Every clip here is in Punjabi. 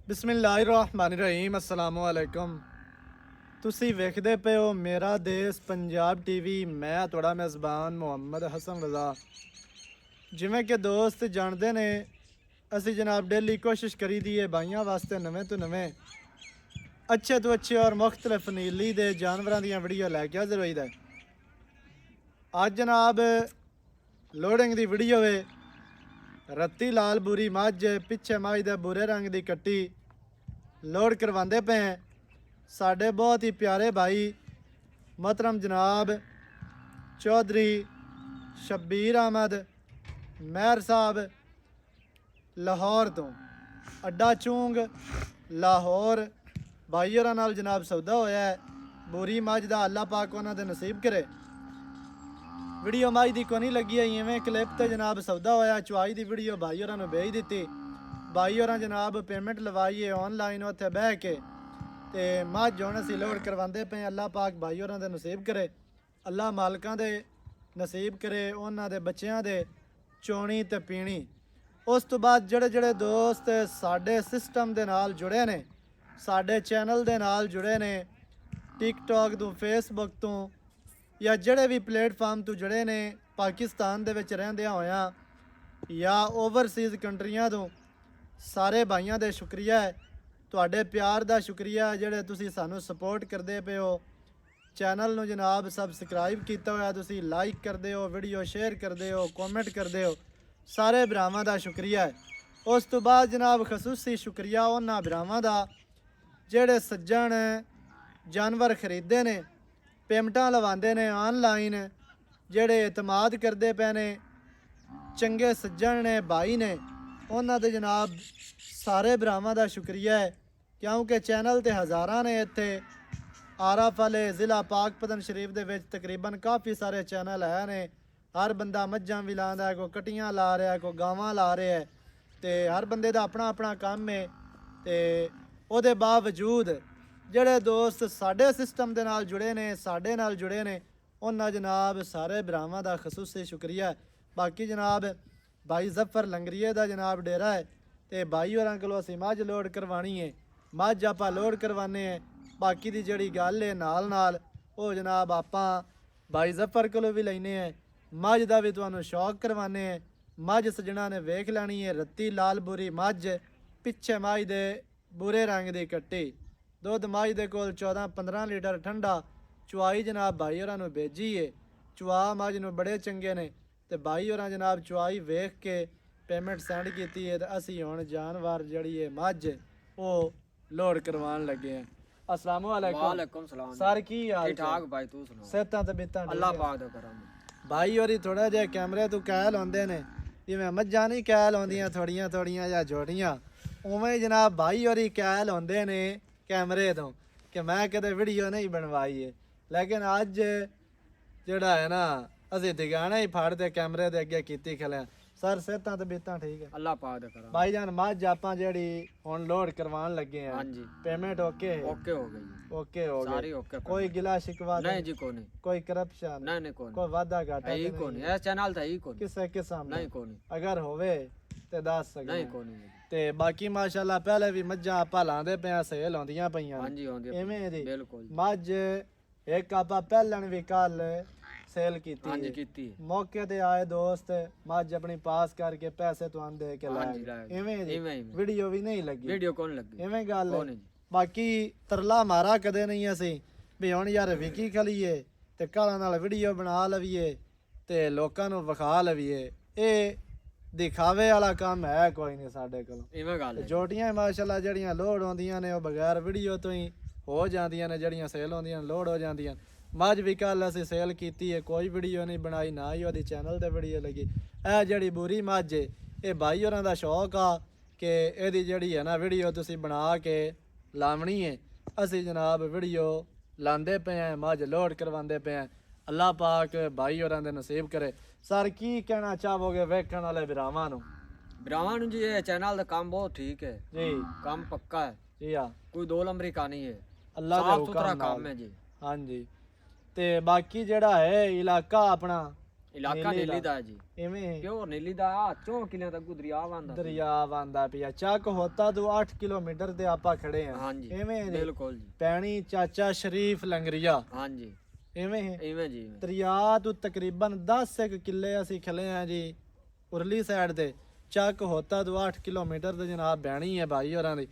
ਬਿਸਮਿਲ੍ਲਾਹਿਰਰਹਿਮਾਨਿਰਰਹੀਮ अस्सलाम वालेकुम। ਤੁਸੀਂ ਵੇਖਦੇ ਪਏ ਹੋ ਮੇਰਾ ਦੇਸ਼ ਪੰਜਾਬ ਟੀਵੀ। ਮੈਂ ਤੁਹਾਡਾ ਮੇਜ਼ਬਾਨ ਮੁਹੰਮਦ ਹਸਨ ਰਜ਼ਾ। ਜਿਵੇਂ ਕਿ ਦੋਸਤ ਜਾਣਦੇ ਨੇ, ਅਸੀਂ ਜਨਾਬ ਡੇਲੀ ਕੋਸ਼ਿਸ਼ ਕਰੀਦੀ ਹੈ ਭਾਈਆਂ ਵਾਸਤੇ ਨਵੇਂ ਤੋਂ ਨਵੇਂ ਅੱਛੇ ਤੋਂ ਅੱਛੇ ਔਰ ਮੁਖਤਲਿਫ ਨੀਲੀ ਦੇ ਜਾਨਵਰਾਂ ਦੀਆਂ ਵੀਡੀਓ ਲੈ ਕੇ ਹਾਜ਼ਰ ਹੋਈਦਾ। ਅੱਜ ਜਨਾਬ ਲੋਡਿੰਗ ਦੀ ਵੀਡੀਓ ਹੈ। ਰੱਤੀ ਲਾਲ ਬੂਰੀ ਮੱਝ, ਪਿੱਛੇ ਮੱਝ ਦੇ ਬੂਰੇ ਰੰਗ ਦੀ ਕੱਟੀ ਲੋਡ करवाते पे हैं। साढ़े बहुत ही प्यारे भाई मोहतरम जनाब चौधरी शब्बीर अहमद महर साहब लाहौर तो अड्डा चूंग लाहौर भाई होरां नाल जनाब सौदा होया है। बूरी मझ दा अल्लाह पाक उन्हां दे नसीब करे। वीडियो मझ दी को नहीं लगी है, इवें क्लिप ते जनाब सौदा होया। चुआई दी वीडियो भाई होरां नूं भेज दित्ती। भाई होरां जनाब पेमेंट लवाई है ऑनलाइन उत्थे बह के ते मझ हुण असीं लोड करवांदे पे। अल्लाह पाक भाई होरां दे नसीब करे, अल्लाह मालकां दे नसीब करे उन्हां दे बच्चियां दे चोणी ते पीणी। उस तो बाद ਜਿਹੜੇ ਜਿਹੜੇ ਦੋਸਤ ਸਾਡੇ ਸਿਸਟਮ ਦੇ ਨਾਲ ਜੁੜੇ ਨੇ, ਸਾਡੇ ਚੈਨਲ ਦੇ ਨਾਲ ਜੁੜੇ ਨੇ, ਟਿਕਟੌਕ ਤੋਂ ਫੇਸਬੁੱਕ ਤੋਂ ਜਾਂ ਜਿਹੜੇ ਵੀ ਪਲੇਟਫਾਰਮ ਤੋਂ ਜੁੜੇ ਨੇ, ਪਾਕਿਸਤਾਨ ਦੇ ਵਿੱਚ ਰਹਿੰਦਿਆਂ ਹੋਇਆਂ ਜਾਂ ਓਵਰਸੀਜ਼ ਕੰਟਰੀਆਂ ਤੋਂ, ਸਾਰੇ ਭਾਈਆਂ ਦੇ ਸ਼ੁਕਰੀਆ ਹੈ। ਤੁਹਾਡੇ ਪਿਆਰ ਦਾ ਸ਼ੁਕਰੀਆ ਹੈ ਜਿਹੜੇ ਤੁਸੀਂ ਸਾਨੂੰ ਸਪੋਰਟ ਕਰਦੇ ਪਏ ਹੋ। ਚੈਨਲ ਨੂੰ ਜਨਾਬ ਸਬਸਕ੍ਰਾਈਬ ਕੀਤਾ ਹੋਇਆ, ਤੁਸੀਂ ਲਾਈਕ ਕਰਦੇ ਹੋ, ਵੀਡੀਓ ਸ਼ੇਅਰ ਕਰਦੇ ਹੋ, ਕਮੈਂਟ ਕਰਦੇ ਹੋ, ਸਾਰੇ ਭਰਾਵਾਂ ਦਾ ਸ਼ੁਕਰੀਆ ਹੈ। ਉਸ ਤੋਂ ਬਾਅਦ ਜਨਾਬ ਖਸੂਸੀ ਸ਼ੁਕਰੀਆ ਉਹਨਾਂ ਭਰਾਵਾਂ ਦਾ ਜਿਹੜੇ ਸੱਜਣ ਜਾਨਵਰ ਖਰੀਦਦੇ ਨੇ, ਪੇਮੈਂਟਾਂ ਲਵਾਉਂਦੇ ਨੇ ਆਨਲਾਈਨ, ਜਿਹੜੇ ਇਤਮਾਦ ਕਰਦੇ ਪਏ ਨੇ, ਚੰਗੇ ਸੱਜਣ ਨੇ, ਭਾਈ ਨੇ, ਉਹਨਾਂ ਦੇ ਜਨਾਬ ਸਾਰੇ ਭਰਾਵਾਂ ਦਾ ਸ਼ੁਕਰੀਆ ਹੈ। ਕਿਉਂਕਿ ਚੈਨਲ ਤੇ ਹਜ਼ਾਰਾਂ ਨੇ ਇੱਥੇ ਆਰਫ ਵਾਲੇ ਜ਼ਿਲ੍ਹਾ ਪਾਕਪਤਨ ਸ਼ਰੀਫ ਦੇ ਵਿੱਚ ਤਕਰੀਬਨ ਕਾਫੀ ਸਾਰੇ ਚੈਨਲ ਹੈ ਨੇ। ਹਰ ਬੰਦਾ ਮੱਝਾਂ ਵੀ ਲਾਉਂਦਾ, ਕੋਈ ਕਟੀਆਂ ਲਾ ਰਿਹਾ, ਕੋਈ ਗਾਵਾਂ ਲਾ ਰਿਹਾ ਹੈ, ਤੇ ਹਰ ਬੰਦੇ ਦਾ ਆਪਣਾ ਆਪਣਾ ਕੰਮ ਹੈ। ਤੇ ਉਹਦੇ ਬਾਵਜੂਦ ਜਿਹੜੇ ਦੋਸਤ ਸਾਡੇ ਸਿਸਟਮ ਦੇ ਨਾਲ ਜੁੜੇ ਨੇ, ਸਾਡੇ ਨਾਲ ਜੁੜੇ ਨੇ, ਉਹਨਾਂ ਜਨਾਬ ਸਾਰੇ ਭਰਾਵਾਂ ਦਾ ਖਸੂਸੀ ਸ਼ੁਕਰੀਆ। ਬਾਕੀ ਜਨਾਬ भाई जफर लंगरीए का जनाब डेरा है, तो भाई होरां कोलों असीं मझ लोड करवानी है। मझ आपां लोड करवाने हैं। बाकी दी जिहड़ी गल है नाल नाल वो जनाब आपां भाई जफर कोलों भी लैने हैं। मझ दा भी तुहानूं शौक करवाने हैं। मझ सजना ने वेख लैनी है। रत्ती लाल बुरी मझ, पिछे मझ दे बुरे रंग की कट्टी, दुध मझ दे कोल 14-15 लीटर ठंडा। चुआई जनाब भाई होरां नूं भेजी है। चुआ मझ नूं बड़े चंगे ने, तो भाई होरां जनाब चुआई वेख के पेमेंट सेंड की है। तो असीं हुण जानवर जिहड़ी है मझ वो लोड करवान लगे हैं। अस्सलाम वालेकुम सर, की हाल ठीक ठाक भाई, तू सुना? सेहतां ते बितां अल्लाह पाक दा करम। भाई होरी थोड़ा जिहा कैमरे तो कैल आउंदे ने, जिवें मझां नहीं कैल आउंदियां थोड़ियां थोड़ियां या छोटियां, उवें जनाब भाई होरी कैल आउंदे ने कैमरे तो कि मैं कदे वीडियो नहीं बनवाई है। लेकिन अज जिहड़ा है ना ਅਸੀਂ ਦਿਗਾਣਾ ਹੀ ਫੜ ਦੇ ਕੈਮਰੇ ਦੇ ਅੱਗੇ ਕੀਤੀ ਖਲਿਆ। ਸਰ ਸਿਹਤਾਂ ਤੇ ਬੀਤਾਂ ਠੀਕ ਹੈ? ਅੱਲਾਹ ਪਾਕ ਦਾ ਕਰਮ। ਭਾਈ ਜਾਨ ਮੱਝ ਆਪਾਂ ਜਿਹੜੀ ਹੁਣ ਲੋਡ ਕਰਵਾਉਣ ਲੱਗੇ ਆ, ਹਾਂਜੀ ਪੇਮੈਂਟ ਓਕੇ ਹੈ? ਓਕੇ ਹੋ ਗਈ, ਓਕੇ ਹੋ ਸਾਰੀ ਗਈ। ਓਕੇ। ਕੋਈ ਗਿਲਾ ਸ਼ਿਕਵਾ ਨਹੀਂ ਜੀ, ਕੋਈ ਨਹੀਂ, ਕੋਈ ਕਰਪਸ਼ਨ ਨਹੀਂ ਕੋਈ ਕੋਈ ਵਾਦਾ ਘਾਟਾ ਨਹੀਂ, ਕੋਈ ਨਹੀਂ, ਇਸ ਚੈਨਲ ਤੇ ਹੀ ਕੋਈ ਕਿਸੇ ਕਿਸਮ ਨਹੀਂ, ਕੋਈ ਨਹੀਂ, ਅਗਰ ਹੋਵੇ ਤੇ ਦੱਸ ਸਕਦੇ ਨਹੀਂ ਕੋਈ ਨਹੀਂ। ਤੇ ਬਾਕੀ ਮਾਸ਼ਾਅੱਲਾ ਪਹਿਲੇ ਵੀ ਮੱਝਾਂ ਆਪਾਂ ਲਾਉਂਦੇ ਪਿਆ, ਸੇਲ ਆਉਂਦੀਆਂ ਪਈਆਂ। ਹਾਂਜੀ ਆਉਂਦੀ ਐਵੇਂ ਦੀ ਬਿਲਕੁਲ। ਮੱਝ ਇੱਕ ਆਪਾਂ ਪਹਿਲਣ ਵੀ ਕੱਲ सेल की ਹਾਂਜੀ ਕੀਤੀ। मौके ते आए दोस्त मझ अपनी पास करके पैसे तुहानू दे के लाए। इवें वीडियो भी नहीं लगी, वीडियो कौन लगी, इवें गल है। बाकी तरला मारा कदे नहीं असी भी हुण यार विकी खलीए ते घरां नाल वीडियो बना लवीए ते लोकां नू विखा लवीए। ये दिखावे वाला काम है कोई नहीं साडे कोल। इवें गल है। जोटियां माशाअल्लाह जड़ियां लोड होंदियां ने वो बगैर वीडियो तो ही हो जांदियां ने, जड़ियां सेल होंदियां लोड हो जांदियां। मझ भी कल असीं सेल की है, कोई वीडियो नहीं बनाई, ना ही वो चैनल ते वीडियो लगी। यह जी बुरी मझ है, ये भाई होरां दा शौक आ कि इहदी जिहड़ी है ना वीडियो तुसीं बना के लावनी है। असीं जनाब वीडियो लांदे पे हैं, मझ लोड करवांदे पे हैं। अल्लाह पाक भाई होरां दे नसीब करे। सर की कहना चाहोगे वेखण वाले भरावां नूं? भरावां नूं जी ये चैनल दा काम बहुत ठीक है जी, काम पक्का है जी हाँ, कोई दो नंबरी का नहीं है, अल्लाह दे साफ सुथरा हुक्म काम है जी। हाँ जी। ते बाकी जेड़ा है इलाका अपना ਇਲਾਕਾ ਨੀਲੀ ਦਾ ਹੈ ਜੀ ਇਵੇਂ ਪਿਓਰ ਨੀਲੀ ਦਾ ਆ 4 ਕਿਲਿਆਂ ਤੱਕ ਦਰਿਆ ਆਂਦਾ ਦਰਿਆ ਆਂਦਾ ਪਿਆ ਚੱਕ ਹੋਤਾ ਤੋਂ 8 ਕਿਲੋਮੀਟਰ ਤੇ ਆਪਾਂ ਖੜੇ ਆ ਹਾਂਜੀ ਇਵੇਂ ਜੀ ਬਿਲਕੁਲ ਜੀ ਪੈਣੀ ਚਾਚਾ ਸ਼ਰੀਫ ਲੰਗਰੀਆ ਹਾਂਜੀ ਇਵੇਂ ਇਵੇਂ ਜੀ ਇਵੇਂ। ਦਰਿਆ ਤੋਂ ਤਕਰੀਬਨ 10 ਕਿੱਲੇ ਅਸੀਂ ਖਲੇ ਆ ਜੀ ਉਰਲੀ ਸਾਈਡ ਤੇ ਚੱਕ ਹੋਤਾ ਤੋਂ 8 ਕਿਲੋਮੀਟਰ ਤੇ ਜਨਾਬ ਬਹਿਣੀ ਹੈ ਭਾਈ ਹੋਰਾਂ ਦੀ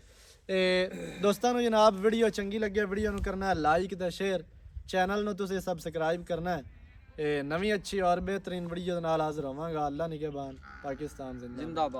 ਤੇ ਦੋਸਤਾਂ ਨੂੰ ਜਨਾਬ ਵੀਡੀਓ ਚੰਗੀ ਲੱਗੇ ਵੀਡੀਓ ਨੂੰ ਕਰਨਾ ਹੈ ਲਾਈਕ ਤੇ ਸ਼ੇਅਰ ਚੈਨਲ ਨੂੰ ਤੁਸੀਂ ਸਬਸਕ੍ਰਾਈਬ ਕਰਨਾ ਹੈ ਇਹ ਨਵੀਂ ਅੱਛੀ ਔਰ ਬਿਹਤਰੀਨ ਵੀਡੀਓ ਦੇ ਨਾਲ ਹਾਜ਼ਰ ਹੋਵਾਂਗਾ ਅੱਲਾ ਨਿਗਹਿਬਾਨ ਪਾਕਿਸਤਾਨ ਜ਼ਿੰਦਾਬਾਦ ਜ਼ਿੰਦਾਬਾਦ